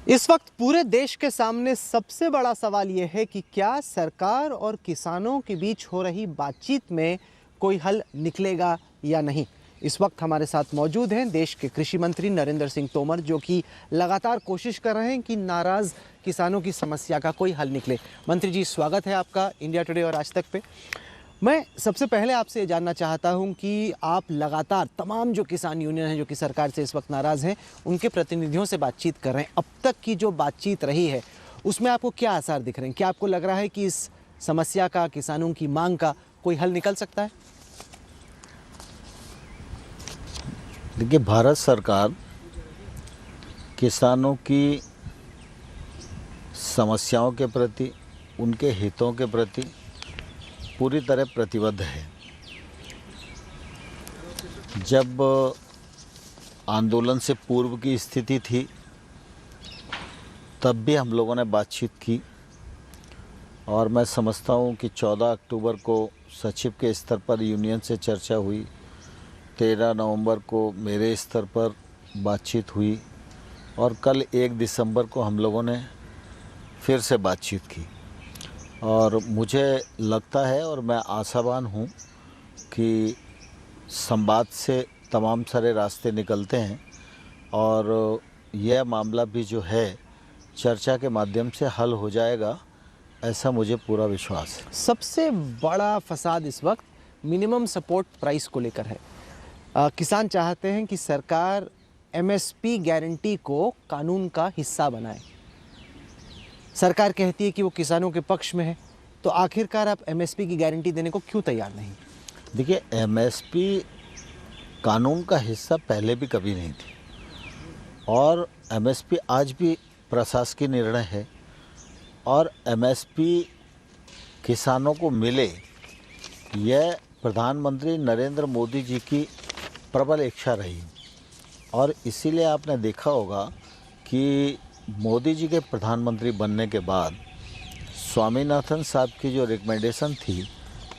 इस वक्त पूरे देश के सामने सबसे बड़ा सवाल यह है कि क्या सरकार और किसानों के बीच हो रही बातचीत में कोई हल निकलेगा या नहीं। इस वक्त हमारे साथ मौजूद हैं देश के कृषि मंत्री नरेंद्र सिंह तोमर, जो कि लगातार कोशिश कर रहे हैं कि नाराज किसानों की समस्या का कोई हल निकले। मंत्री जी, स्वागत है आपका इंडिया टुडे और आज तक पे। मैं सबसे पहले आपसे ये जानना चाहता हूं कि आप लगातार तमाम जो किसान यूनियन हैं जो कि सरकार से इस वक्त नाराज़ हैं, उनके प्रतिनिधियों से बातचीत कर रहे हैं। अब तक की जो बातचीत रही है उसमें आपको क्या आसार दिख रहे हैं? क्या आपको लग रहा है कि इस समस्या का, किसानों की मांग का कोई हल निकल सकता है? देखिए, भारत सरकार किसानों की समस्याओं के प्रति, उनके हितों के प्रति पूरी तरह प्रतिबद्ध है। जब आंदोलन से पूर्व की स्थिति थी तब भी हम लोगों ने बातचीत की और मैं समझता हूँ कि 14 अक्टूबर को सचिव के स्तर पर यूनियन से चर्चा हुई, 13 नवंबर को मेरे स्तर पर बातचीत हुई और कल 1 दिसंबर को हम लोगों ने फिर से बातचीत की। और मुझे लगता है और मैं आशावान हूँ कि संवाद से तमाम सारे रास्ते निकलते हैं और यह मामला भी जो है चर्चा के माध्यम से हल हो जाएगा, ऐसा मुझे पूरा विश्वास है। सबसे बड़ा फसाद इस वक्त मिनिमम सपोर्ट प्राइस को लेकर है। किसान चाहते हैं कि सरकार एमएसपी गारंटी को कानून का हिस्सा बनाए। सरकार कहती है कि वो किसानों के पक्ष में है, तो आखिरकार आप एमएसपी की गारंटी देने को क्यों तैयार नहीं? देखिए, एमएसपी कानून का हिस्सा पहले भी कभी नहीं थी और एमएसपी आज भी प्रशासकीय निर्णय है और एमएसपी किसानों को मिले, यह प्रधानमंत्री नरेंद्र मोदी जी की प्रबल इच्छा रही और इसीलिए आपने देखा होगा कि मोदी जी के प्रधानमंत्री बनने के बाद स्वामीनाथन साहब की जो रिकमेंडेशन थी,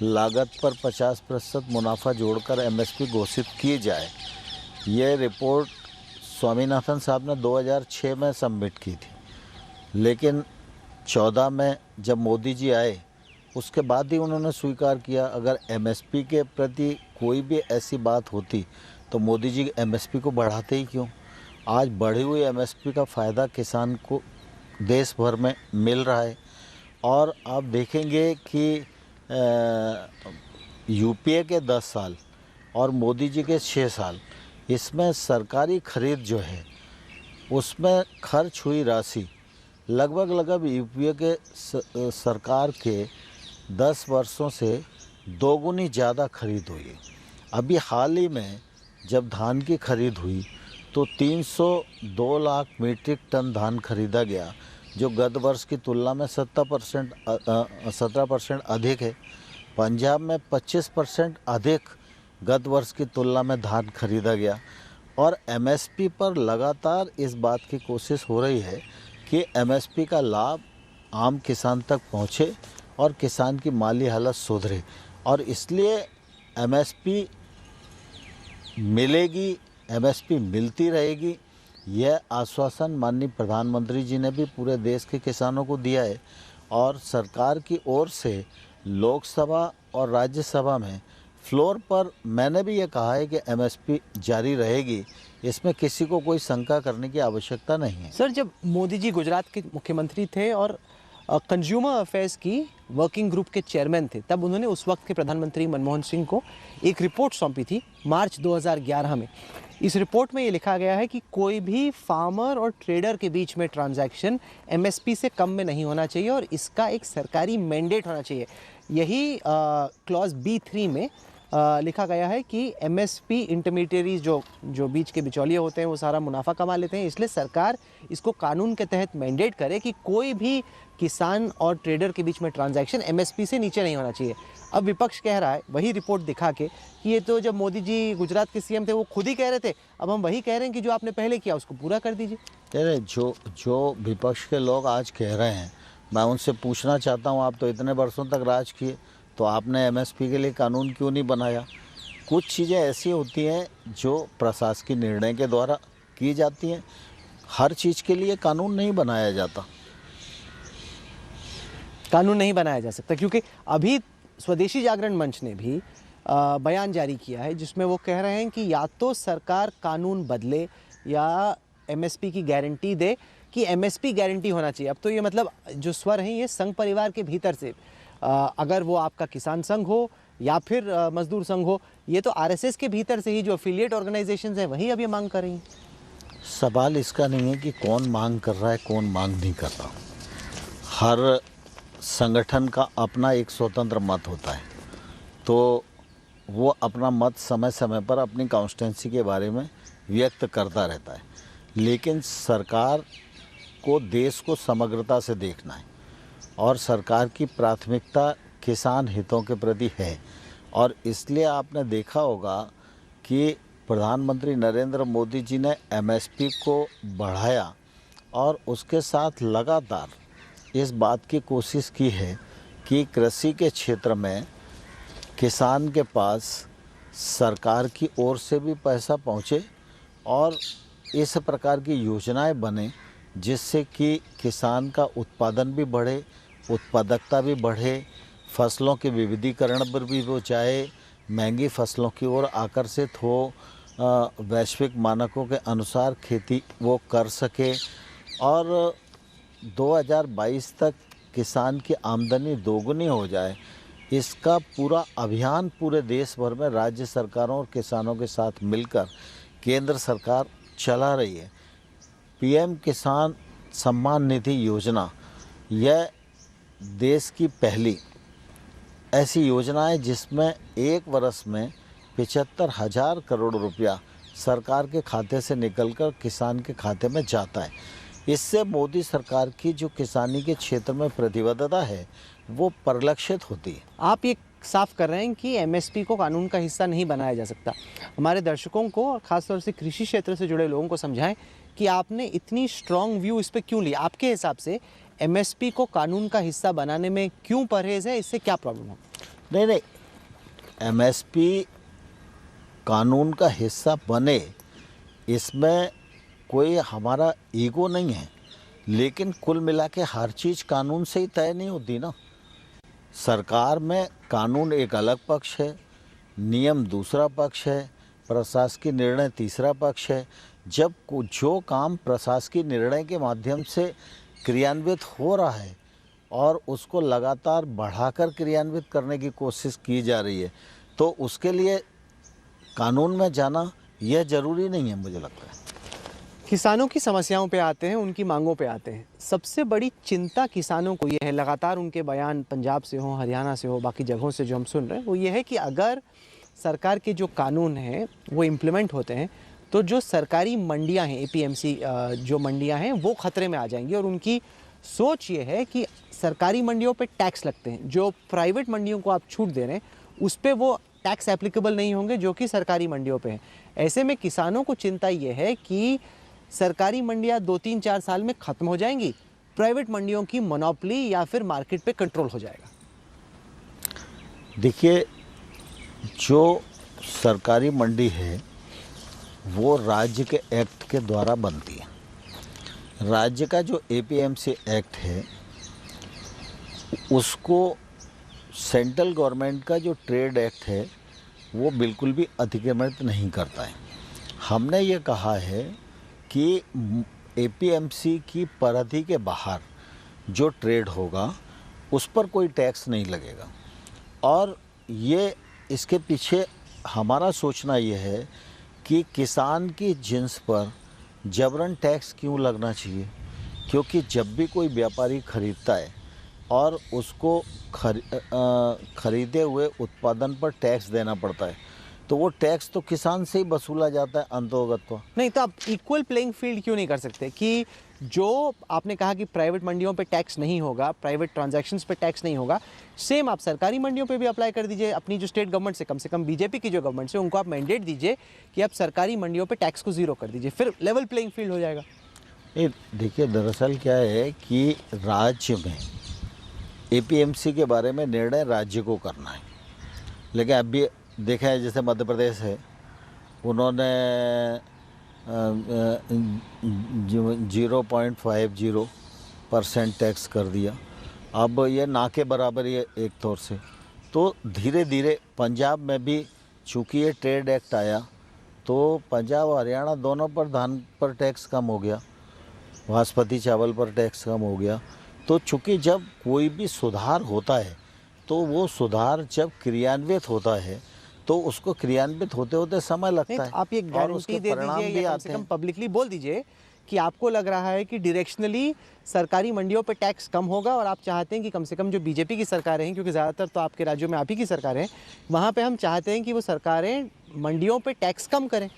लागत पर 50% मुनाफा जोड़कर एमएसपी घोषित किए जाए, ये रिपोर्ट स्वामीनाथन साहब ने 2006 में सबमिट की थी, लेकिन 14 में जब मोदी जी आए उसके बाद ही उन्होंने स्वीकार किया। अगर एमएसपी के प्रति कोई भी ऐसी बात होती तो मोदी जी एमएसपी को बढ़ाते ही क्यों? आज बढ़ी हुई एमएसपी का फ़ायदा किसान को देश भर में मिल रहा है और आप देखेंगे कि यूपीए के 10 साल और मोदी जी के 6 साल, इसमें सरकारी खरीद जो है उसमें खर्च हुई राशि लगभग यूपीए के सरकार के 10 वर्षों से दोगुनी ज़्यादा खरीद हुई है। अभी हाल ही में जब धान की खरीद हुई तो 302 लाख मीट्रिक टन धान खरीदा गया, जो गत वर्ष की तुलना में 17% अधिक है। पंजाब में 25% अधिक गत वर्ष की तुलना में धान खरीदा गया और एमएसपी पर लगातार इस बात की कोशिश हो रही है कि एमएसपी का लाभ आम किसान तक पहुँचे और किसान की माली हालत सुधरे और इसलिए एमएसपी मिलेगी, एमएसपी मिलती रहेगी। यह आश्वासन माननीय प्रधानमंत्री जी ने भी पूरे देश के किसानों को दिया है और सरकार की ओर से लोकसभा और राज्यसभा में फ्लोर पर मैंने भी ये कहा है कि एमएसपी जारी रहेगी, इसमें किसी को कोई शंका करने की आवश्यकता नहीं है। सर, जब मोदी जी गुजरात के मुख्यमंत्री थे और कंज्यूमर अफेयर्स की वर्किंग ग्रुप के चेयरमैन थे, तब उन्होंने उस वक्त के प्रधानमंत्री मनमोहन सिंह को एक रिपोर्ट सौंपी थी मार्च 2011 में। इस रिपोर्ट में ये लिखा गया है कि कोई भी फार्मर और ट्रेडर के बीच में ट्रांजैक्शन एमएसपी से कम में नहीं होना चाहिए और इसका एक सरकारी मैंडेट होना चाहिए। यही क्लॉज B3 में लिखा गया है कि एमएसपी इंटरमीडिएरीज जो बीच के बिचौलिए होते हैं वो सारा मुनाफा कमा लेते हैं, इसलिए सरकार इसको कानून के तहत मैंडेट करे कि कोई भी किसान और ट्रेडर के बीच में ट्रांजैक्शन एमएसपी से नीचे नहीं होना चाहिए। अब विपक्ष कह रहा है, वही रिपोर्ट दिखा के, कि ये तो जब मोदी जी गुजरात के सीएम थे वो खुद ही कह रहे थे, अब हम वही कह रहे हैं कि जो आपने पहले किया उसको पूरा कर दीजिए। अरे जो विपक्ष के लोग आज कह रहे हैं, मैं उनसे पूछना चाहता हूँ, आप तो इतने वर्षों तक राज किए, तो आपने एमएसपी के लिए कानून क्यों नहीं बनाया? कुछ चीज़ें ऐसी होती हैं जो प्रशासकीय निर्णय के द्वारा की जाती हैं, हर चीज़ के लिए कानून नहीं बनाया जाता। कानून नहीं बनाया जा सकता, क्योंकि अभी स्वदेशी जागरण मंच ने भी बयान जारी किया है जिसमें वो कह रहे हैं कि या तो सरकार कानून बदले या एमएसपी की गारंटी दे, कि एमएसपी गारंटी होना चाहिए। अब तो ये मतलब जो स्वर हैं ये संघ परिवार के भीतर से, अगर वो आपका किसान संघ हो या फिर मजदूर संघ हो, ये तो आरएसएस के भीतर से ही जो एफिलिएट ऑर्गेनाइजेशंस हैं वही अब ये मांग कर रही हैं। सवाल इसका नहीं है कि कौन मांग कर रहा है, कौन मांग नहीं कर रहा। हर संगठन का अपना एक स्वतंत्र मत होता है, तो वो अपना मत समय समय पर अपनी कॉन्स्टिट्यूंसी के बारे में व्यक्त करता रहता है। लेकिन सरकार को देश को समग्रता से देखना है और सरकार की प्राथमिकता किसान हितों के प्रति है। और इसलिए आपने देखा होगा कि प्रधानमंत्री नरेंद्र मोदी जी ने एमएसपी को बढ़ाया और उसके साथ लगातार इस बात की कोशिश की है कि कृषि के क्षेत्र में किसान के पास सरकार की ओर से भी पैसा पहुँचे और इस प्रकार की योजनाएं बने जिससे कि किसान का उत्पादन भी बढ़े, उत्पादकता भी बढ़े, फसलों के विविधीकरण पर भी वो चाहे महंगी फसलों की ओर आकर्षित हो, वैश्विक मानकों के अनुसार खेती वो कर सके और 2022 तक किसान की आमदनी दोगुनी हो जाए। इसका पूरा अभियान पूरे देश भर में राज्य सरकारों और किसानों के साथ मिलकर केंद्र सरकार चला रही है। पीएम किसान सम्मान निधि योजना यह देश की पहली ऐसी योजना है जिसमें एक वर्ष में 75,000 करोड़ रुपया सरकार के खाते से निकलकर किसान के खाते में जाता है। इससे मोदी सरकार की जो किसानी के क्षेत्र में प्रतिबद्धता है वो परिलक्षित होती है। आप ये साफ कर रहे हैं कि एमएसपी को कानून का हिस्सा नहीं बनाया जा सकता। हमारे दर्शकों को और ख़ासतौर से कृषि क्षेत्र से जुड़े लोगों को समझाएं कि आपने इतनी स्ट्रॉन्ग व्यू इस पे क्यों लिया। आपके हिसाब से एमएसपी को कानून का हिस्सा बनाने में क्यों परहेज़ है, इससे क्या प्रॉब्लम है? नहीं, एमएसपी कानून का हिस्सा बने इसमें कोई हमारा ईगो नहीं है, लेकिन कुल मिला के हर चीज़ कानून से ही तय नहीं होती ना। सरकार में कानून एक अलग पक्ष है, नियम दूसरा पक्ष है, प्रशासकीय निर्णय तीसरा पक्ष है। जब जो काम प्रशासकीय निर्णय के माध्यम से क्रियान्वित हो रहा है और उसको लगातार बढ़ाकर क्रियान्वित करने की कोशिश की जा रही है, तो उसके लिए कानून में जाना यह ज़रूरी नहीं है, मुझे लगता है। किसानों की समस्याओं पे आते हैं, उनकी मांगों पे आते हैं। सबसे बड़ी चिंता किसानों को ये है, लगातार उनके बयान पंजाब से हो, हरियाणा से हो, बाकी जगहों से जो हम सुन रहे हैं, वो ये है कि अगर सरकार के जो कानून हैं वो इम्प्लीमेंट होते हैं तो जो सरकारी मंडियां हैं, एपीएमसी जो मंडियां हैं वो खतरे में आ जाएंगी। और उनकी सोच ये है कि सरकारी मंडियों पे टैक्स लगते हैं, जो प्राइवेट मंडियों को आप छूट दे रहे हैं उस पर वो टैक्स एप्लीकेबल नहीं होंगे जो कि सरकारी मंडियों पे हैं। ऐसे में किसानों को चिंता ये है कि सरकारी मंडियां 2-3-4 साल में ख़त्म हो जाएंगी, प्राइवेट मंडियों की मोनोपोली या फिर मार्केट पे कंट्रोल हो जाएगा। देखिए, जो सरकारी मंडी है वो राज्य के एक्ट के द्वारा बनती है। राज्य का जो एपीएमसी एक्ट है उसको सेंट्रल गवर्नमेंट का जो ट्रेड एक्ट है वो बिल्कुल भी अतिक्रमित नहीं करता है। हमने ये कहा है कि एपीएमसी की परिधि के बाहर जो ट्रेड होगा उस पर कोई टैक्स नहीं लगेगा। और ये इसके पीछे हमारा सोचना ये है कि किसान की जिन्स पर जबरन टैक्स क्यों लगना चाहिए, क्योंकि जब भी कोई व्यापारी खरीदता है और उसको खरीदे हुए उत्पादन पर टैक्स देना पड़ता है तो वो टैक्स तो किसान से ही वसूला जाता है अंतोगत। तो नहीं, तो आप इक्वल प्लेइंग फील्ड क्यों नहीं कर सकते कि जो आपने कहा कि प्राइवेट मंडियों पे टैक्स नहीं होगा, प्राइवेट ट्रांजैक्शंस पे टैक्स नहीं होगा, सेम आप सरकारी मंडियों पे भी अप्लाई कर दीजिए। अपनी जो स्टेट गवर्नमेंट से, कम बीजेपी की जो गवर्नमेंट से, उनको आप मैंडेट दीजिए कि आप सरकारी मंडियों पे टैक्स को ज़ीरो कर दीजिए, फिर लेवल प्लेइंग फील्ड हो जाएगा। ये देखिए, दरअसल क्या है कि राज्य में एपीएमसी के बारे में निर्णय राज्य को करना है। लेकिन अब भी देखा है, जैसे मध्य प्रदेश है, उन्होंने 0.50% टैक्स कर दिया। अब ये ना के बराबर ही है एक तौर से। तो धीरे धीरे पंजाब में भी चूँकि ये ट्रेड एक्ट आया तो पंजाब और हरियाणा दोनों पर धान पर टैक्स कम हो गया, बासमती चावल पर टैक्स कम हो गया। तो चूँकि जब कोई भी सुधार होता है तो वो सुधार जब क्रियान्वित होता है तो उसको क्रियान्वित होते होते समय नहीं लगता तो है आप ये और उसके गारंटी दे परिणाम दीजिए भी या कम आते से कम हैं। पब्लिकली बोल दीजिए कि आपको लग रहा है कि डायरेक्शनली सरकारी मंडियों पे टैक्स कम होगा और आप चाहते हैं कि कम से कम जो बीजेपी की सरकारें हैं, क्योंकि ज़्यादातर तो आपके राज्यों में आप ही की सरकारें हैं, वहाँ पे हम चाहते हैं कि वो सरकारें मंडियों पे टैक्स कम करें।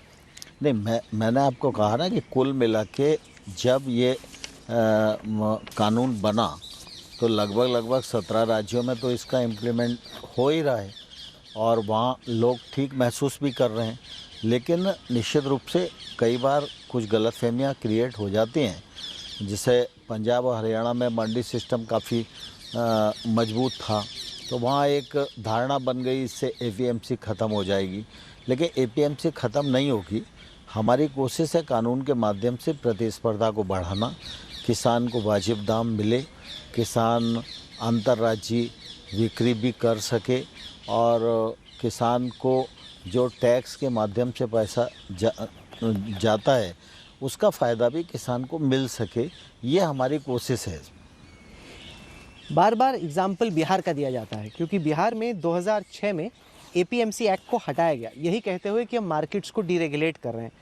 नहीं, मैंने आपको कहा ना कि कुल मिला के जब ये कानून बना तो लगभग 17 राज्यों में तो इसका इम्प्लीमेंट हो ही रहा है और वहाँ लोग ठीक महसूस भी कर रहे हैं। लेकिन निश्चित रूप से कई बार कुछ गलतफहमियाँ क्रिएट हो जाती हैं। जैसे पंजाब और हरियाणा में मंडी सिस्टम काफ़ी मजबूत था तो वहाँ एक धारणा बन गई इससे एपीएमसी ख़त्म हो जाएगी, लेकिन एपीएमसी ख़त्म नहीं होगी। हमारी कोशिश है कानून के माध्यम से प्रतिस्पर्धा को बढ़ाना, किसान को वाजिब दाम मिले, किसान अंतर्राज्यीय बिक्री भी कर सके और किसान को जो टैक्स के माध्यम से पैसा जाता है उसका फ़ायदा भी किसान को मिल सके, ये हमारी कोशिश है। बार बार एग्जाम्पल बिहार का दिया जाता है क्योंकि बिहार में 2006 में एपीएमसी एक्ट को हटाया गया, यही कहते हुए कि हम मार्केट्स को डीरेगुलेट कर रहे हैं।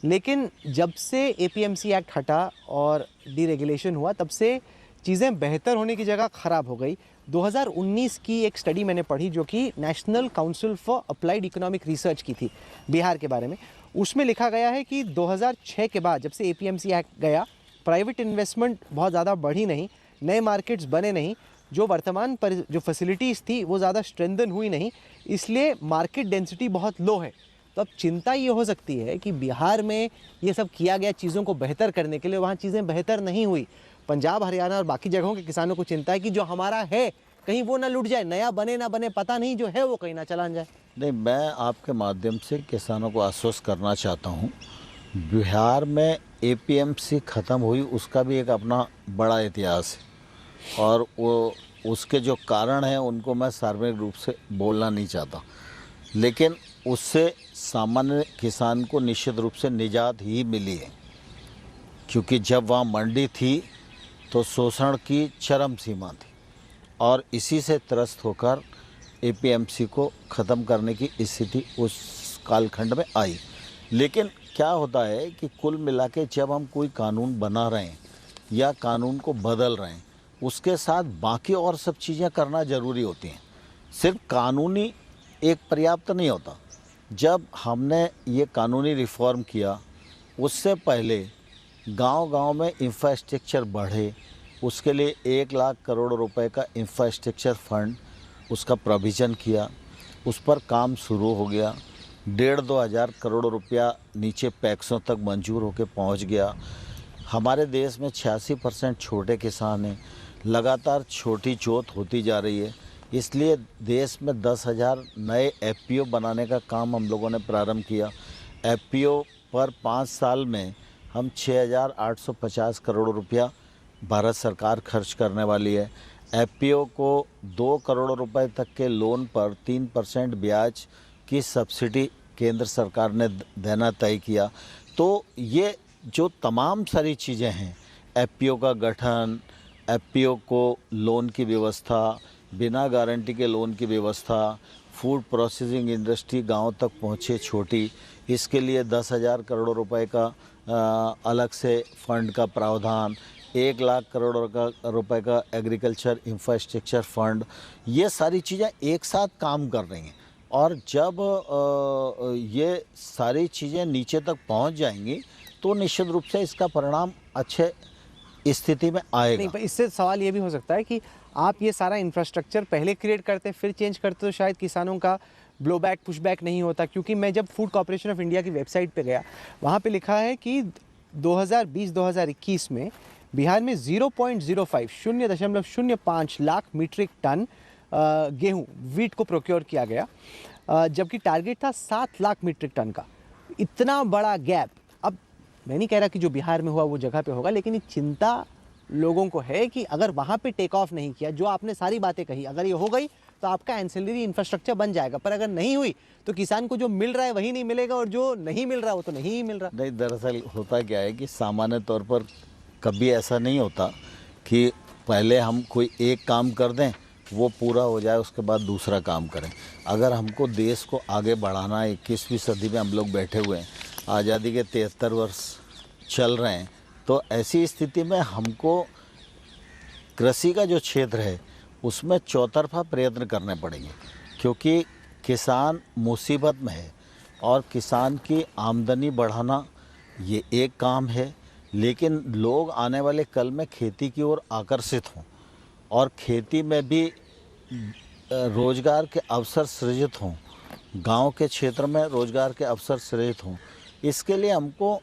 लेकिन जब से एपीएमसी एक्ट हटा और डीरेगुलेशन हुआ तब से चीज़ें बेहतर होने की जगह ख़राब हो गई। 2019 की एक स्टडी मैंने पढ़ी जो कि national council for applied economic research की थी बिहार के बारे में। उसमें लिखा गया है कि 2006 के बाद जब से एपीएमसी एक्ट गया, प्राइवेट इन्वेस्टमेंट बहुत ज़्यादा बढ़ी नहीं, नए मार्केट्स बने नहीं, जो वर्तमान पर जो फैसिलिटीज़ थी वो ज़्यादा स्ट्रेंथन हुई नहीं, इसलिए मार्केट डेंसिटी बहुत लो है। तो अब चिंता ये हो सकती है कि बिहार में ये सब किया गया चीज़ों को बेहतर करने के लिए, वहाँ चीज़ें बेहतर नहीं हुई। पंजाब, हरियाणा और बाकी जगहों के किसानों को चिंता है कि जो हमारा है कहीं वो ना लुट जाए, नया बने ना बने पता नहीं, जो है वो कहीं ना चला जाए। नहीं, मैं आपके माध्यम से किसानों को आश्वस्त करना चाहता हूँ, बिहार में एपीएमसी ख़त्म हुई उसका भी एक अपना बड़ा इतिहास है और वो उसके जो कारण हैं उनको मैं सार्वजनिक रूप से बोलना नहीं चाहता, लेकिन उससे सामान्य किसान को निश्चित रूप से निजात ही मिली है। क्योंकि जब वहाँ मंडी थी तो शोषण की चरम सीमा थी और इसी से त्रस्त होकर एपीएमसी को ख़त्म करने की स्थिति उस कालखंड में आई। लेकिन क्या होता है कि कुल मिला के जब हम कोई कानून बना रहे हैं या कानून को बदल रहे हैं, उसके साथ बाकी और सब चीज़ें करना ज़रूरी होती हैं। सिर्फ कानूनी एक पर्याप्त नहीं होता। जब हमने ये कानूनी रिफॉर्म किया, उससे पहले गांव-गांव में इंफ्रास्ट्रक्चर बढ़े, उसके लिए 1 लाख करोड़ रुपए का इंफ्रास्ट्रक्चर फंड उसका प्रोविज़न किया, उस पर काम शुरू हो गया। 1,5-2 हज़ार करोड़ रुपया नीचे पैक्सों तक मंजूर होकर पहुंच गया। हमारे देश में 86% छोटे किसान हैं, लगातार छोटी जोत होती जा रही है, इसलिए देश में 10,000 नए एफपीओ बनाने का काम हम लोगों ने प्रारंभ किया। एफपीओ पर 5 साल में हम 6,850 करोड़ रुपया भारत सरकार खर्च करने वाली है। एफपीओ को 2 करोड़ रुपए तक के लोन पर 3% ब्याज की सब्सिडी केंद्र सरकार ने देना तय किया। तो ये जो तमाम सारी चीज़ें हैं, एफपीओ का गठन, एफपीओ को लोन की व्यवस्था, बिना गारंटी के लोन की व्यवस्था, फूड प्रोसेसिंग इंडस्ट्री गांव तक पहुँचे छोटी, इसके लिए 10,000 करोड़ रुपए का अलग से फंड का प्रावधान, 1 लाख करोड़ रुपए का एग्रीकल्चर इंफ्रास्ट्रक्चर फंड, ये सारी चीज़ें एक साथ काम कर रही हैं। और जब ये सारी चीज़ें नीचे तक पहुंच जाएंगी तो निश्चित रूप से इसका परिणाम अच्छे स्थिति में आएगा। नहीं, पर इससे सवाल ये भी हो सकता है कि आप ये सारा इंफ्रास्ट्रक्चर पहले क्रिएट करते फिर चेंज करते तो शायद किसानों का ब्लो बैक पुश बैक नहीं होता। क्योंकि मैं जब फूड कॉर्पोरेशन ऑफ इंडिया की वेबसाइट पे गया, वहाँ पे लिखा है कि 2020-2021 में बिहार में 0.05 लाख मीट्रिक टन गेहूँ वीट को प्रोक्योर किया गया, जबकि टारगेट था 7 लाख मीट्रिक टन का। इतना बड़ा गैप। अब मैं नहीं कह रहा कि जो बिहार में हुआ वो जगह पे होगा, लेकिन ये चिंता लोगों को है कि अगर वहाँ पे टेक ऑफ नहीं किया, जो आपने सारी बातें कही, अगर ये हो गई तो आपका एंसिलरी इंफ्रास्ट्रक्चर बन जाएगा, पर अगर नहीं हुई तो किसान को जो मिल रहा है वही नहीं मिलेगा, और जो नहीं मिल रहा वो तो नहीं मिल रहा। नहीं, दरअसल होता क्या है कि सामान्य तौर पर कभी ऐसा नहीं होता कि पहले हम कोई एक काम कर दें, वो पूरा हो जाए, उसके बाद दूसरा काम करें। अगर हमको देश को आगे बढ़ाना है, 21वीं सदी में हम लोग बैठे हुए हैं, आज़ादी के 73 वर्ष चल रहे हैं, तो ऐसी स्थिति में हमको कृषि का जो क्षेत्र है उसमें चौतरफा प्रयत्न करने पड़ेंगे, क्योंकि किसान मुसीबत में है और किसान की आमदनी बढ़ाना ये एक काम है, लेकिन लोग आने वाले कल में खेती की ओर आकर्षित हों और खेती में भी रोजगार के अवसर सृजित हों, गांव के क्षेत्र में रोजगार के अवसर सृजित हों, इसके लिए हमको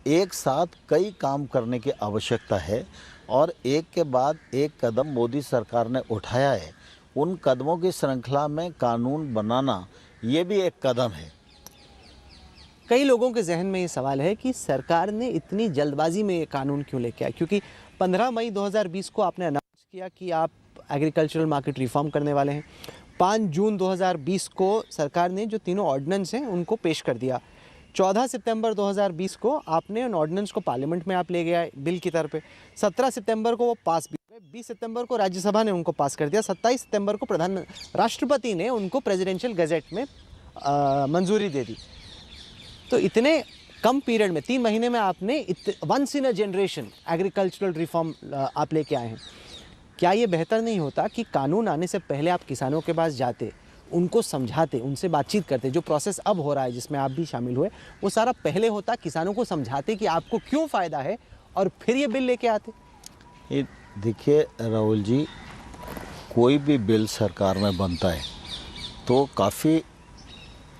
एक साथ कई काम करने की आवश्यकता है और एक के बाद एक कदम मोदी सरकार ने उठाया है। उन कदमों की श्रृंखला में कानून बनाना ये भी एक कदम है। कई लोगों के जहन में ये सवाल है कि सरकार ने इतनी जल्दबाजी में ये कानून क्यों लेके आया, क्योंकि 15 मई 2020 को आपने अनाउंस किया कि आप एग्रीकल्चरल मार्केट रिफॉर्म करने वाले हैं। 5 जून 2020 को सरकार ने जो तीनों ऑर्डिनेंस हैं उनको पेश कर दिया। 14 सितंबर 2020 को आपने उन ऑर्डिनेंस को पार्लियामेंट में आप ले गया बिल की तरह पे। 17 सितंबर को वो पास भी हुए, 20 सितंबर को राज्यसभा ने उनको पास कर दिया, 27 सितंबर को राष्ट्रपति ने उनको प्रेसिडेंशियल गजट में मंजूरी दे दी। तो इतने कम पीरियड में 3 महीने में आपने once in a generation agricultural reform आप लेके आए हैं। क्या ये बेहतर नहीं होता कि कानून आने से पहले आप किसानों के पास जाते, उनको समझाते, उनसे बातचीत करते, जो प्रोसेस अब हो रहा है जिसमें आप भी शामिल हुए, वो सारा पहले होता, किसानों को समझाते कि आपको क्यों फ़ायदा है, और फिर ये बिल लेके आते? ये देखिए राहुल जी, कोई भी बिल सरकार में बनता है तो काफ़ी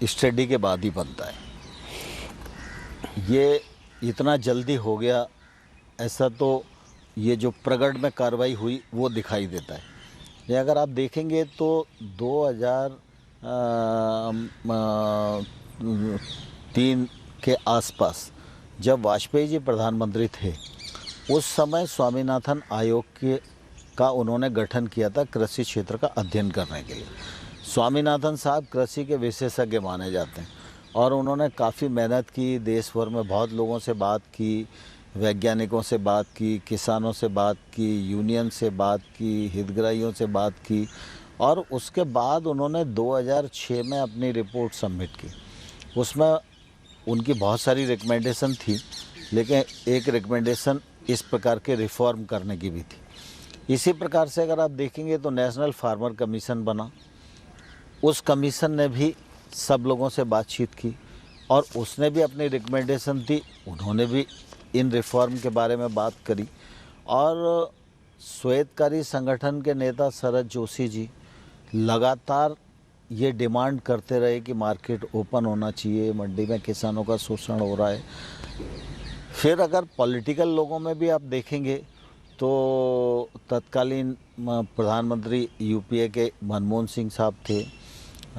स्टडी के बाद ही बनता है। ये इतना जल्दी हो गया ऐसा तो ये जो प्रगढ़ में कार्रवाई हुई वो दिखाई देता है। ये अगर आप देखेंगे तो 2003 के आसपास जब वाजपेयी जी प्रधानमंत्री थे, उस समय स्वामीनाथन आयोग का उन्होंने गठन किया था कृषि क्षेत्र का अध्ययन करने के लिए। स्वामीनाथन साहब कृषि के विशेषज्ञ माने जाते हैं और उन्होंने काफ़ी मेहनत की, देश भर में बहुत लोगों से बात की, वैज्ञानिकों से बात की, किसानों से बात की, यूनियन से बात की, हितग्राहियों से बात की, और उसके बाद उन्होंने 2006 में अपनी रिपोर्ट सबमिट की। उसमें उनकी बहुत सारी रिकमेंडेशन थी, लेकिन एक रिकमेंडेशन इस प्रकार के रिफॉर्म करने की भी थी। इसी प्रकार से अगर आप देखेंगे तो नेशनल फार्मर कमीशन बना, उस कमीशन ने भी सब लोगों से बातचीत की और उसने भी अपनी रिकमेंडेशन दी, उन्होंने भी इन रिफॉर्म के बारे में बात करी। और श्वेतकारी संगठन के नेता शरद जोशी जी लगातार ये डिमांड करते रहे कि मार्केट ओपन होना चाहिए, मंडी में किसानों का शोषण हो रहा है। फिर अगर पॉलिटिकल लोगों में भी आप देखेंगे तो तत्कालीन प्रधानमंत्री यूपीए के मनमोहन सिंह साहब थे,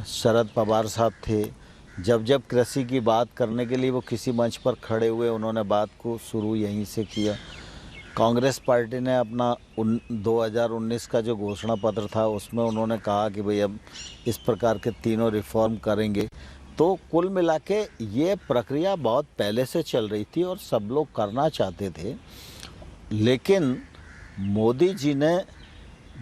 शरद पवार साहब थे। जब जब कृषि की बात करने के लिए वो किसी मंच पर खड़े हुए, उन्होंने बात को शुरू यहीं से किया। कांग्रेस पार्टी ने अपना 2019 का जो घोषणा पत्र था उसमें उन्होंने कहा कि भाई अब इस प्रकार के तीनों रिफॉर्म करेंगे। तो कुल मिला के ये प्रक्रिया बहुत पहले से चल रही थी और सब लोग करना चाहते थे, लेकिन मोदी जी ने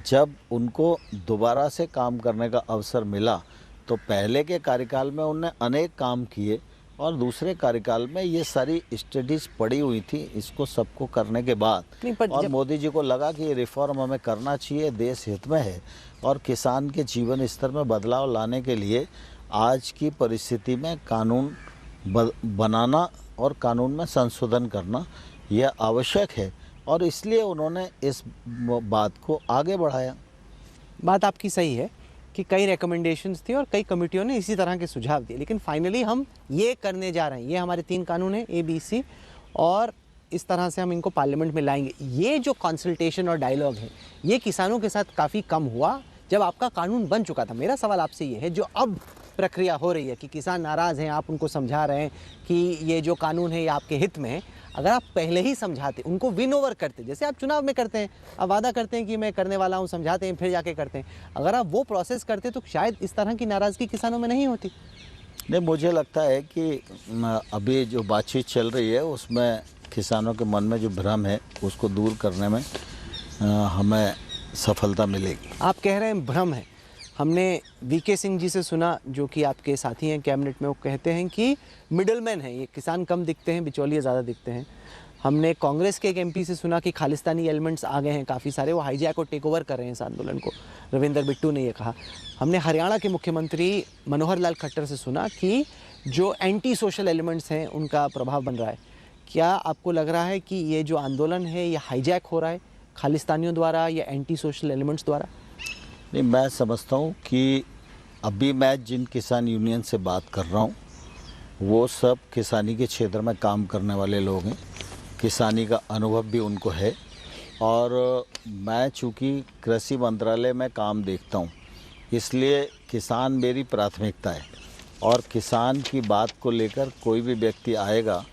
जब उनको दोबारा से काम करने का अवसर मिला तो पहले के कार्यकाल में उन्होंने अनेक काम किए और दूसरे कार्यकाल में ये सारी स्टडीज़ पड़ी हुई थी, इसको सबको करने के बाद और मोदी जी को लगा कि ये रिफॉर्म हमें करना चाहिए, देश हित में है और किसान के जीवन स्तर में बदलाव लाने के लिए आज की परिस्थिति में कानून बनाना और कानून में संशोधन करना यह आवश्यक है और इसलिए उन्होंने इस बात को आगे बढ़ाया। बात आपकी सही है कि कई रिकमेंडेशंस थी और कई कमेटियों ने इसी तरह के सुझाव दिए, लेकिन फाइनली हम ये करने जा रहे हैं। ये हमारे 3 कानून हैं ABC और इस तरह से हम इनको पार्लियामेंट में लाएंगे। ये जो कंसल्टेशन और डायलॉग है ये किसानों के साथ काफ़ी कम हुआ जब आपका कानून बन चुका था। मेरा सवाल आपसे ये है, जो अब प्रक्रिया हो रही है कि किसान नाराज़ हैं, आप उनको समझा रहे हैं कि ये जो कानून है ये आपके हित में है, अगर आप पहले ही समझाते, उनको विन ओवर करते, जैसे आप चुनाव में करते हैं, आप वादा करते हैं कि मैं करने वाला हूँ, समझाते हैं, फिर जाके करते हैं, अगर आप वो प्रोसेस करते तो शायद इस तरह की नाराज़गी किसानों में नहीं होती। नहीं, मुझे लगता है कि अभी जो बातचीत चल रही है उसमें किसानों के मन में जो भ्रम है उसको दूर करने में हमें सफलता मिलेगी। आप कह रहे हैं भ्रम है, हमने वीके सिंह जी से सुना जो कि आपके साथी हैं कैबिनेट में, वो कहते हैं कि मिडलमैन है ये, किसान कम दिखते हैं, बिचौलिए ज़्यादा दिखते हैं। हमने कांग्रेस के एक एमपी से सुना कि खालिस्तानी एलिमेंट्स आ गए हैं काफ़ी सारे, वो हाईजैक और टेक ओवर कर रहे हैं इस आंदोलन को, रविंदर बिट्टू ने ये कहा। हमने हरियाणा के मुख्यमंत्री मनोहर लाल खट्टर से सुना कि जो एंटी सोशल एलिमेंट्स हैं उनका प्रभाव बन रहा है। क्या आपको लग रहा है कि ये जो आंदोलन है ये हाईजैक हो रहा है खालिस्तानियों द्वारा या एंटी सोशल एलिमेंट्स द्वारा? नहीं, मैं समझता हूँ कि अभी मैं जिन किसान यूनियन से बात कर रहा हूँ वो सब किसानी के क्षेत्र में काम करने वाले लोग हैं, किसानी का अनुभव भी उनको है। और मैं चूँकि कृषि मंत्रालय में काम देखता हूँ इसलिए किसान मेरी प्राथमिकता है, और किसान की बात को लेकर कोई भी व्यक्ति आएगा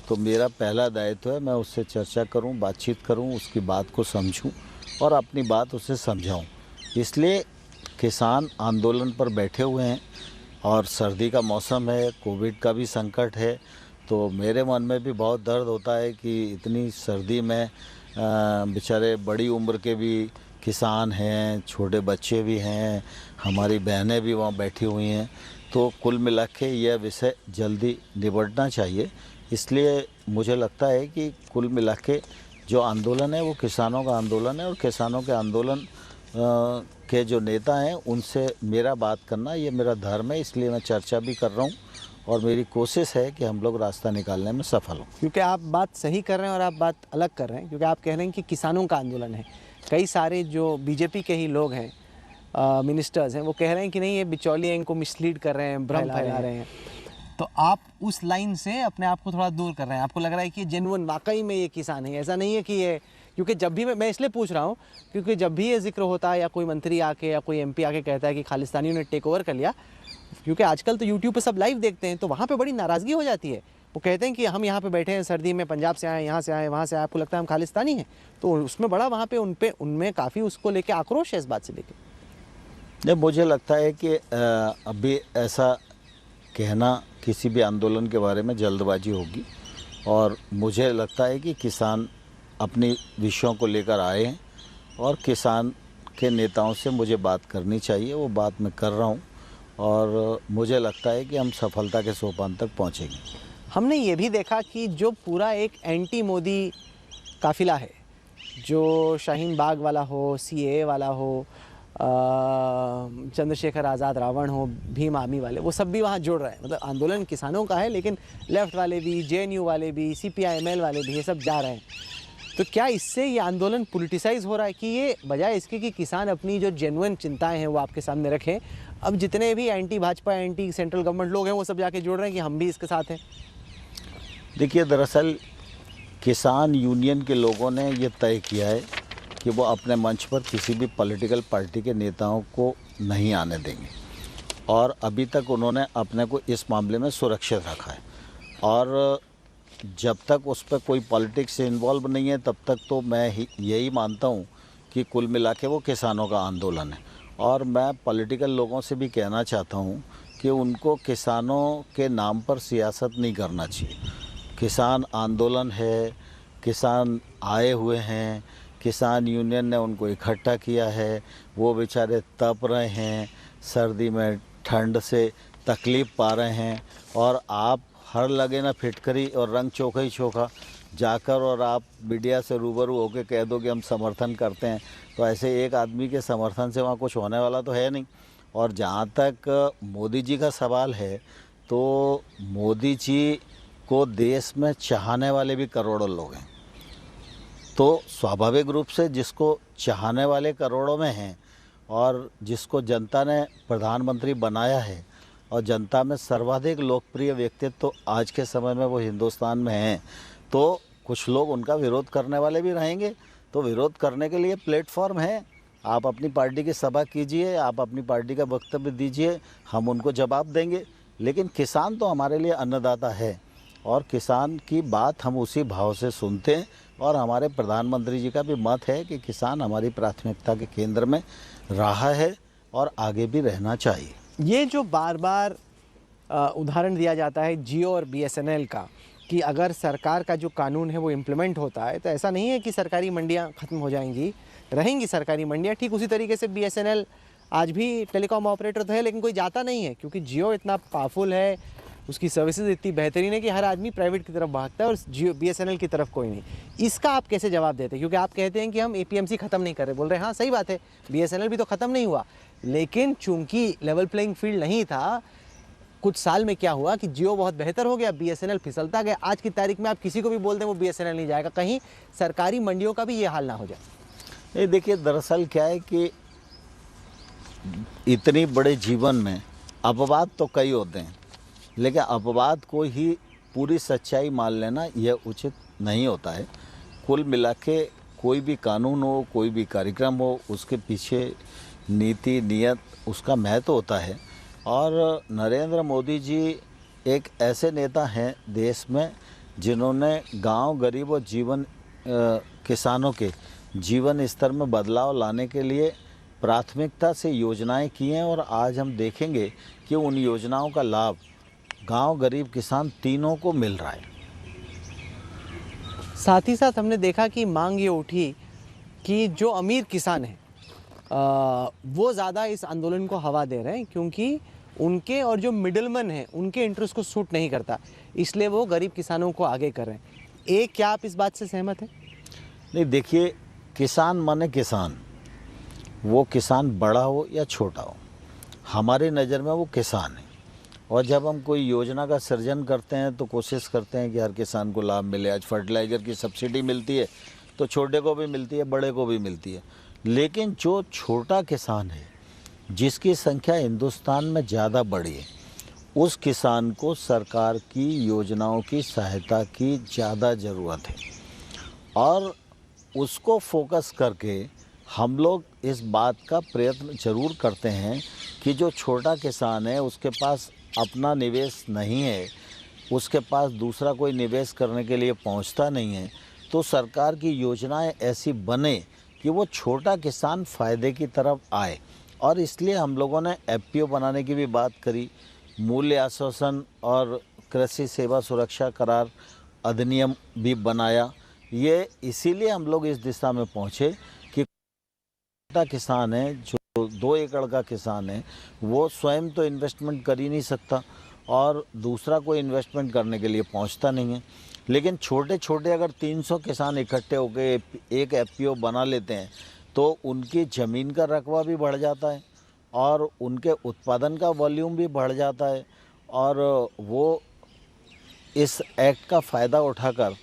तो मेरा पहला दायित्व है मैं उससे चर्चा करूं, बातचीत करूं, उसकी बात को समझूं और अपनी बात उससे समझाऊं। इसलिए किसान आंदोलन पर बैठे हुए हैं और सर्दी का मौसम है, कोविड का भी संकट है, तो मेरे मन में भी बहुत दर्द होता है कि इतनी सर्दी में बेचारे बड़ी उम्र के भी किसान हैं, छोटे बच्चे भी हैं, हमारी बहनें भी वहाँ बैठी हुई हैं। तो कुल मिला के यह विषय जल्दी निपटना चाहिए। इसलिए मुझे लगता है कि कुल मिला के जो आंदोलन है वो किसानों का आंदोलन है, और किसानों के आंदोलन के जो नेता हैं उनसे मेरा बात करना ये मेरा धर्म है। इसलिए मैं चर्चा भी कर रहा हूँ और मेरी कोशिश है कि हम लोग रास्ता निकालने में सफल हों। क्योंकि आप बात सही कर रहे हैं और आप बात अलग कर रहे हैं, क्योंकि आप कह रहे हैं कि किसानों का आंदोलन है। कई सारे जो बीजेपी के ही लोग हैं, मिनिस्टर्स हैं, वो कह रहे हैं कि नहीं ये बिचौलिए इनको मिसलीड कर रहे हैं, भ्रम फैला रहे हैं। तो आप उस लाइन से अपने आप को थोड़ा दूर कर रहे हैं। आपको लग रहा है कि जेन्युइन वाकई में ये किसान है, ऐसा नहीं है कि ये, क्योंकि जब भी मैं इसलिए पूछ रहा हूँ क्योंकि जब भी ये जिक्र होता है या कोई मंत्री आके या कोई एमपी आके कहता है कि खालिस्तानियों ने टेक ओवर कर लिया, क्योंकि आजकल तो यूट्यूब पे सब लाइव देखते हैं, तो वहाँ पे बड़ी नाराज़गी हो जाती है। वो कहते हैं कि हम यहाँ पे बैठे हैं सर्दी में, पंजाब से आए, यहाँ से आए, वहाँ से आए, आपको लगता है हम खालिस्तानी हैं, तो उसमें बड़ा वहाँ पे उनमें काफ़ी उसको लेके आक्रोश है इस बात से लेके। नहीं, मुझे लगता है कि अभी ऐसा कहना किसी भी आंदोलन के बारे में जल्दबाजी होगी, और मुझे लगता है कि किसान अपनी विषयों को लेकर आए हैं और किसान के नेताओं से मुझे बात करनी चाहिए, वो बात मैं कर रहा हूँ, और मुझे लगता है कि हम सफलता के सोपान तक पहुँचेंगे। हमने ये भी देखा कि जो पूरा एक एंटी मोदी काफिला है, जो शाहीन बाग वाला हो, सीएए वाला हो, चंद्रशेखर आज़ाद रावण हो, भीम आर्मी वाले, वो सब भी वहाँ जुड़ रहे हैं। मतलब आंदोलन किसानों का है, लेकिन लेफ्ट वाले भी, जेएनयू वाले भी, सीपीआईएमएल वाले भी, ये सब जा रहे हैं। तो क्या इससे ये आंदोलन पॉलिटिसाइज हो रहा है कि ये बजाय इसके कि किसान अपनी जो जेन्युइन चिंताएं हैं वो आपके सामने रखें, अब जितने भी anti Bhajpa, anti central government लोग हैं वो सब जाके जुड़ रहे हैं कि हम भी इसके साथ हैं? देखिए, दरअसल किसान यूनियन के लोगों ने ये तय किया है कि वो अपने मंच पर किसी भी पॉलिटिकल पार्टी के नेताओं को नहीं आने देंगे, और अभी तक उन्होंने अपने को इस मामले में सुरक्षित रखा है। और जब तक उस पर कोई पॉलिटिक्स से इन्वॉल्व नहीं है तब तक तो मैं यही मानता हूँ कि कुल मिला के वो किसानों का आंदोलन है। और मैं पॉलिटिकल लोगों से भी कहना चाहता हूँ कि उनको किसानों के नाम पर सियासत नहीं करना चाहिए। किसान आंदोलन है, किसान आए हुए हैं, किसान यूनियन ने उनको इकट्ठा किया है, वो बेचारे तप रहे हैं, सर्दी में ठंड से तकलीफ़ पा रहे हैं, और आप हर लगे ना फिटकरी और रंग चोखा ही चोखा जाकर और आप मीडिया से रूबरू होकर कह दो कि हम समर्थन करते हैं, तो ऐसे एक आदमी के समर्थन से वहाँ कुछ होने वाला तो है नहीं। और जहाँ तक मोदी जी का सवाल है, तो मोदी जी को देश में चाहने वाले भी करोड़ों लोग हैं, तो स्वाभाविक रूप से जिसको चाहने वाले करोड़ों में हैं और जिसको जनता ने प्रधानमंत्री बनाया है और जनता में सर्वाधिक लोकप्रिय व्यक्तित्व तो आज के समय में वो हिंदुस्तान में हैं, तो कुछ लोग उनका विरोध करने वाले भी रहेंगे। तो विरोध करने के लिए प्लेटफॉर्म है, आप अपनी पार्टी की सभा कीजिए, आप अपनी पार्टी का वक्तव्य दीजिए, हम उनको जवाब देंगे। लेकिन किसान तो हमारे लिए अन्नदाता है और किसान की बात हम उसी भाव से सुनते हैं और हमारे प्रधानमंत्री जी का भी मत है कि किसान हमारी प्राथमिकता के केंद्र में रहा है और आगे भी रहना चाहिए। ये जो बार बार उदाहरण दिया जाता है जियो और बीएसएनएल का कि अगर सरकार का जो कानून है वो इम्प्लीमेंट होता है तो ऐसा नहीं है कि सरकारी मंडियां ख़त्म हो जाएंगी, रहेंगी सरकारी मंडियां। ठीक उसी तरीके से बीएसएनएल आज भी टेलीकॉम ऑपरेटर तो है लेकिन कोई जाता नहीं है क्योंकि जियो इतना पावरफुल है, उसकी सर्विसेज इतनी बेहतरीन है कि हर आदमी प्राइवेट की तरफ भागता है और जियो बीएसएनएल की तरफ कोई नहीं। इसका आप कैसे जवाब देते हैं? क्योंकि आप कहते हैं कि हम एपीएमसी ख़त्म नहीं कर रहे, बोल रहे हैं हाँ सही बात है, बीएसएनएल भी तो ख़त्म नहीं हुआ, लेकिन चूंकि लेवल प्लेइंग फील्ड नहीं था, कुछ साल में क्या हुआ कि जियो बहुत बेहतर हो गया, बीएसएनएल फिसलता गया। आज की तारीख में आप किसी को भी बोल दें वो बीएसएनएल नहीं जाएगा, कहीं सरकारी मंडियों का भी ये हाल ना हो जाए। ये देखिए, दरअसल क्या है कि इतनी बड़े जीवन में अपवाद तो कई होते हैं, लेकिन अपवाद को ही पूरी सच्चाई मान लेना यह उचित नहीं होता है। कुल मिला के कोई भी कानून हो, कोई भी कार्यक्रम हो, उसके पीछे नीति नियत उसका महत्व होता है। और नरेंद्र मोदी जी एक ऐसे नेता हैं देश में जिन्होंने गांव गरीब और किसानों के जीवन स्तर में बदलाव लाने के लिए प्राथमिकता से योजनाएं की हैं और आज हम देखेंगे कि उन योजनाओं का लाभ गांव गरीब किसान तीनों को मिल रहा है। साथ ही साथ हमने देखा कि मांग ये उठी कि जो अमीर किसान हैं वो ज़्यादा इस आंदोलन को हवा दे रहे हैं क्योंकि उनके और जो मिडलमैन हैं उनके इंटरेस्ट को सूट नहीं करता, इसलिए वो गरीब किसानों को आगे कर रहे हैं। क्या आप इस बात से सहमत हैं? नहीं, देखिए, किसान माने किसान, वो किसान बड़ा हो या छोटा हो, हमारी नज़र में वो किसान है। और जब हम कोई योजना का सृजन करते हैं तो कोशिश करते हैं कि हर किसान को लाभ मिले। आज फर्टिलाइज़र की सब्सिडी मिलती है तो छोटे को भी मिलती है, बड़े को भी मिलती है, लेकिन जो छोटा किसान है जिसकी संख्या हिंदुस्तान में ज़्यादा बड़ी है, उस किसान को सरकार की योजनाओं की सहायता की ज़्यादा ज़रूरत है। और उसको फोकस करके हम लोग इस बात का प्रयत्न ज़रूर करते हैं कि जो छोटा किसान है उसके पास अपना निवेश नहीं है, उसके पास दूसरा कोई निवेश करने के लिए पहुंचता नहीं है, तो सरकार की योजनाएं ऐसी बने कि वो छोटा किसान फ़ायदे की तरफ आए। और इसलिए हम लोगों ने एफपीओ बनाने की भी बात करी, मूल्य आश्वासन और कृषि सेवा सुरक्षा करार अधिनियम भी बनाया। ये इसीलिए हम लोग इस दिशा में पहुँचे कि छोटा किसान है, जो 2 एकड़ का किसान है, वो स्वयं तो इन्वेस्टमेंट कर ही नहीं सकता और दूसरा कोई इन्वेस्टमेंट करने के लिए पहुंचता नहीं है। लेकिन छोटे छोटे अगर 300 किसान इकट्ठे होकर एक एफपीओ बना लेते हैं तो उनकी ज़मीन का रकबा भी बढ़ जाता है और उनके उत्पादन का वॉल्यूम भी बढ़ जाता है और वो इस एक्ट का फ़ायदा उठाकर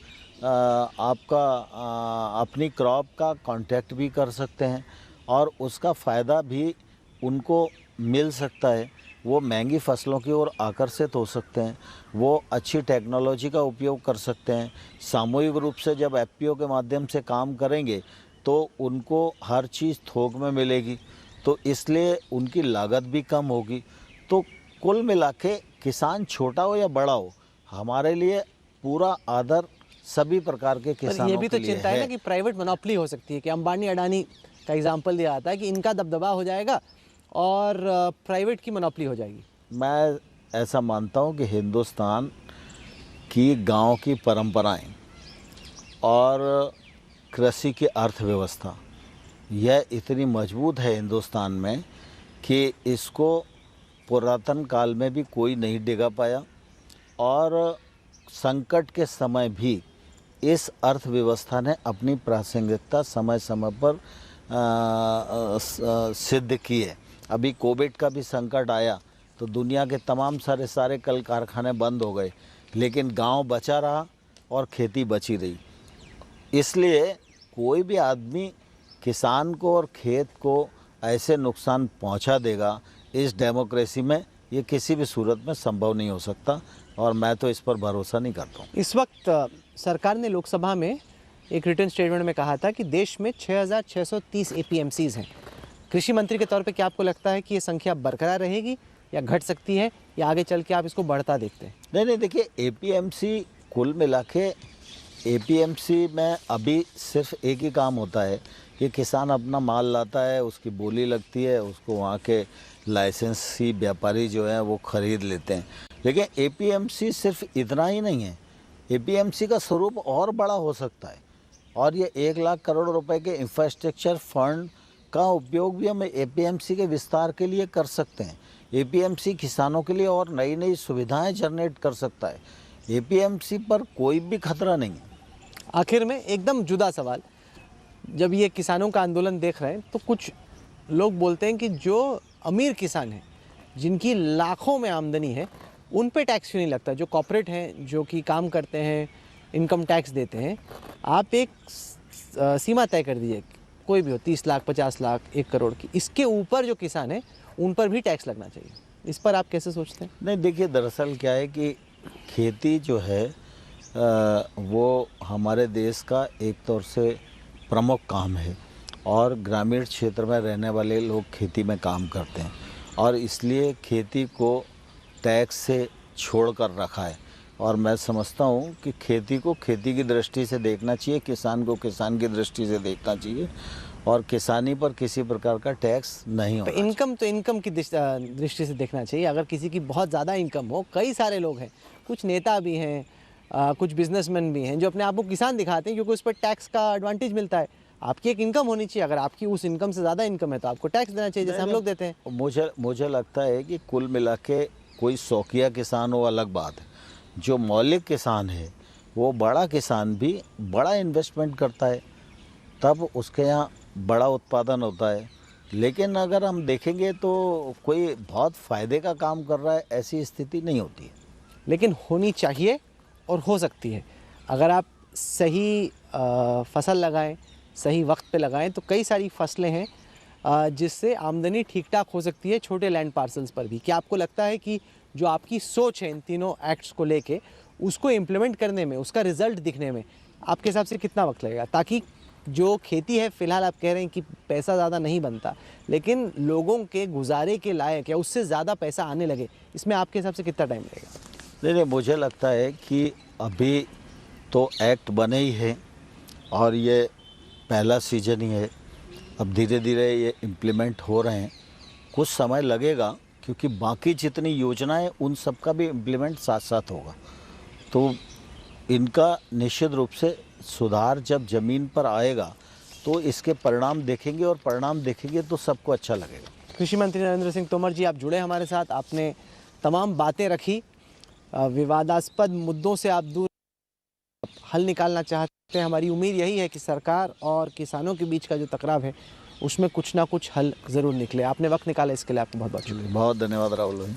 अपनी क्रॉप का कॉन्ट्रैक्ट भी कर सकते हैं और उसका फ़ायदा भी उनको मिल सकता है। वो महंगी फसलों की ओर आकर्षित हो सकते हैं, वो अच्छी टेक्नोलॉजी का उपयोग कर सकते हैं। सामूहिक रूप से जब एफपीओ के माध्यम से काम करेंगे तो उनको हर चीज़ थोक में मिलेगी, तो इसलिए उनकी लागत भी कम होगी। तो कुल मिला के किसान छोटा हो या बड़ा हो, हमारे लिए पूरा आदर सभी प्रकार के किसानों ये भी तो के लिए चिंता है ना कि प्राइवेट मोनोपोली हो सकती है, कि अंबानी अडानी का एग्जाम्पल दिया जाता है कि इनका दबदबा हो जाएगा और प्राइवेट की मोनोपोली हो जाएगी। मैं ऐसा मानता हूँ कि हिंदुस्तान की गांव की परंपराएं और कृषि की अर्थव्यवस्था यह इतनी मजबूत है हिंदुस्तान में कि इसको पुरातन काल में भी कोई नहीं डिगा पाया और संकट के समय भी इस अर्थव्यवस्था ने अपनी प्रासंगिकता समय समय पर सिद्ध की है। अभी कोविड का भी संकट आया तो दुनिया के तमाम सारे कल कारखाने बंद हो गए, लेकिन गांव बचा रहा और खेती बची रही। इसलिए कोई भी आदमी किसान को और खेत को ऐसे नुकसान पहुंचा देगा, इस डेमोक्रेसी में ये किसी भी सूरत में संभव नहीं हो सकता और मैं तो इस पर भरोसा नहीं करता हूँ। इस वक्त सरकार ने लोकसभा में एक रिटन स्टेटमेंट में कहा था कि देश में 6,630 एपीएमसीज़ हैं कृषि मंत्री के तौर पे क्या आपको लगता है कि ये संख्या बरकरार रहेगी या घट सकती है, या आगे चल के आप इसको बढ़ता देखते हैं? नहीं, देखिए एपीएमसी कुल मिला के एपीएमसी में अभी सिर्फ एक ही काम होता है कि किसान अपना माल लाता है, उसकी बोली लगती है, उसको वहाँ के लाइसेंसी व्यापारी जो हैं वो ख़रीद लेते हैं। लेकिन एपीएमसी सिर्फ इतना ही नहीं है, एपीएमसी का स्वरूप और बड़ा हो सकता है और ये 1 लाख करोड़ रुपए के इंफ्रास्ट्रक्चर फंड का उपयोग भी हम एपीएमसी के विस्तार के लिए कर सकते हैं। एपीएमसी किसानों के लिए और नई नई सुविधाएं जनरेट कर सकता है। एपीएमसी पर कोई भी खतरा नहीं है। आखिर में एकदम जुदा सवाल, जब ये किसानों का आंदोलन देख रहे हैं तो कुछ लोग बोलते हैं कि जो अमीर किसान हैं, जिनकी लाखों में आमदनी है, उन पे टैक्स क्यों नहीं लगता? जो कॉर्पोरेट हैं, जो कि काम करते हैं, इनकम टैक्स देते हैं, आप एक सीमा तय कर दीजिए, कोई भी हो, 30 लाख, 50 लाख, 1 करोड़ की, इसके ऊपर जो किसान है उन पर भी टैक्स लगना चाहिए। इस पर आप कैसे सोचते हैं? नहीं, देखिए दरअसल क्या है कि खेती जो है वो हमारे देश का एक तौर से प्रमुख काम है और ग्रामीण क्षेत्र में रहने वाले लोग खेती में काम करते हैं और इसलिए खेती को टैक्स से छोड़ कर रखा है। और मैं समझता हूँ कि खेती को खेती की दृष्टि से देखना चाहिए, किसान को किसान की दृष्टि से देखना चाहिए और किसानी पर किसी प्रकार का टैक्स नहीं होना चाहिए। इनकम तो इनकम की दृष्टि से देखना चाहिए। अगर किसी की बहुत ज़्यादा इनकम हो, कई सारे लोग हैं, कुछ नेता भी हैं, कुछ बिजनेसमैन भी हैं जो अपने आप को किसान दिखाते हैं क्योंकि उस पर टैक्स का एडवांटेज मिलता है। आपकी एक इनकम होनी चाहिए, अगर आपकी उस इनकम से ज़्यादा इनकम है तो आपको टैक्स देना चाहिए, जैसे हम लोग देते हैं। मुझे लगता है कि कुल मिला के कोई शौकिया किसान हो अलग बात है, जो मौलिक किसान है वो बड़ा किसान भी बड़ा इन्वेस्टमेंट करता है, तब उसके यहाँ बड़ा उत्पादन होता है। लेकिन अगर हम देखेंगे तो कोई बहुत फ़ायदे का काम कर रहा है ऐसी स्थिति नहीं होती है। लेकिन होनी चाहिए और हो सकती है। अगर आप सही फसल लगाएं, सही वक्त पे लगाएं, तो कई सारी फसलें हैं जिससे आमदनी ठीक ठाक हो सकती है छोटे लैंड पार्सल्स पर भी। क्या आपको लगता है कि जो आपकी सोच है इन तीनों एक्ट्स को लेके, उसको इम्प्लीमेंट करने में, उसका रिजल्ट दिखने में आपके हिसाब से कितना वक्त लगेगा, ताकि जो खेती है, फिलहाल आप कह रहे हैं कि पैसा ज़्यादा नहीं बनता, लेकिन लोगों के गुजारे के लायक या उससे ज़्यादा पैसा आने लगे, इसमें आपके हिसाब से कितना टाइम लगेगा? नहीं, मुझे लगता है कि अभी तो एक्ट बने ही हैं और ये पहला सीजन ही है। अब धीरे धीरे ये इम्प्लीमेंट हो रहे हैं, कुछ समय लगेगा क्योंकि बाकी जितनी योजनाएं उन सब का भी इम्प्लीमेंट साथ साथ होगा। तो इनका निश्चित रूप से सुधार जब ज़मीन पर आएगा तो इसके परिणाम देखेंगे और परिणाम देखेंगे तो सबको अच्छा लगेगा। कृषि मंत्री नरेंद्र सिंह तोमर जी, आप जुड़े हमारे साथ, आपने तमाम बातें रखी, विवादास्पद मुद्दों से आप दूर हल निकालना चाहते हैं। हमारी उम्मीद यही है कि सरकार और किसानों के बीच का जो टकराव है उसमें कुछ ना कुछ हल ज़रूर निकले। आपने वक्त निकाला, इसके लिए आपको बहुत बहुत शुक्रिया। बहुत धन्यवाद राहुल भाई।